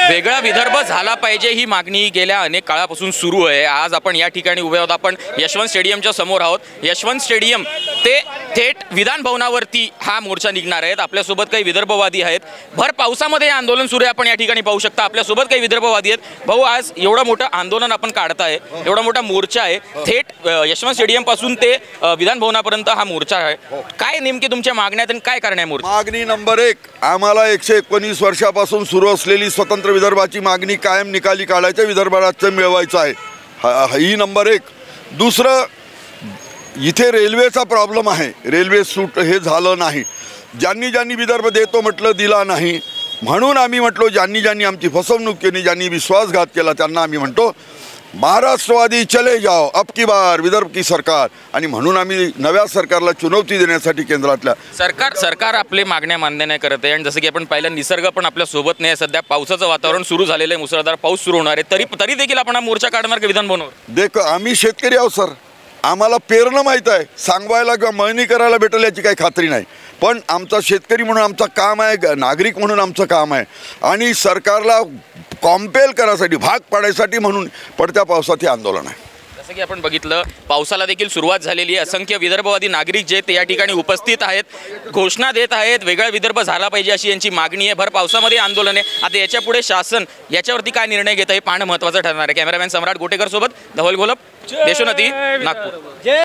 वेगळा विदर्भ झाला पाहिजे ही मागणी गेल्या अनेक काळापासून सुरू आहे। आज आपण या ठिकाणी उभे आहोत, आपण यशवंत स्टेडियमच्या समोर आहोत। यशवंत स्टेडियम ते थेट विधान भवनावरती हा मोर्चा निघणार आहे। आपल्यासोबत काही विदर्भवादी आहेत। भर पावसामध्ये आंदोलन सुरू आहे, आपण या ठिकाणी पाहू शकता। आपल्यासोबत काही विदर्भवादी आहेत। भाऊ, आज एवढं मोठं आंदोलन आपण काढताय, एवढा मोठा मोर्चा आहे, थेट यशवंत स्टेडियम पासून ते विधान भवनापर्यंत हा मोर्चा आहे। काय नेमकी तुमच्या मागण्या आणि काय करणार मोर्चा? मागणी नंबर 1, आम्हाला 119 वर्षापासून सुरू असलेली स्वतंत्र विदर्भाची मागणी कायम निकाली काढायचं, विदर्भ राज्य मिळवायचं आहे। ही नंबर 1। दुसरं, इथे रेल्वेचा प्रॉब्लेम आहे। रेल्वे सूट हे झालं नाही। ज्यांनी विदर्भ देतो म्हटलं, दिला नाही। म्हणून आम्ही म्हटलो, ज्यांनी आमची फसवणूक केली, ज्यांनी विश्वासघात केला, त्यांना आम्ही म्हणतो महाराष्ट्रवादी चले जाओ, अब की बार विदर्भ की सरकार। आणि म्हणून आम्ही नव्या सरकारला चुनवती देण्यासाठी केंद्रातल्या सरकार आपले मागण्या मान्य नाही करत आहे। आणि जसं की आपण पाहिलं, निसर्ग पण आपल्या सोबत नाही। सध्या पावसाचं वातावरण सुरू झालेलं आहे, मुसळधार पाऊस सुरू होणार आहे। तरी देखील आपण हा मोर्चा काढणार का विधान भवनावर? देखो, आम्ही शेतकरी आहोत सर, आम्हाला पेरणं माहीत आहे। सांगवायला किंवा मळणी करायला भेटेल याची काही खात्री नाही, पण आमचा शेतकरी म्हणून आमचं काम आहे, नागरिक म्हणून आमचं काम आहे। आणि सरकारला कॉम्पेल करायसाठी, भाग पाडायसाठी म्हणून पडत्या पावसात हे आंदोलन आहे। जसं की आपण बघितलं, पावसाला देखील सुरुवात झालेली आहे। असंख्य विदर्भवादी नागरिक जे ते या ठिकाणी उपस्थित आहेत, घोषणा देत आहेत, वेगळा विदर्भ झाला पाहिजे अशी यांची मागणी आहे। भर पावसामध्ये आंदोलन आहे। आता याच्या पुढे शासन याच्यावरती काय निर्णय घेत आहे पाहणं महत्त्वाचं ठरणार आहे। कॅमेरामॅन सम्राट गोटेकर सोबत धवल घोलप, देशोन्नती, नागपूर।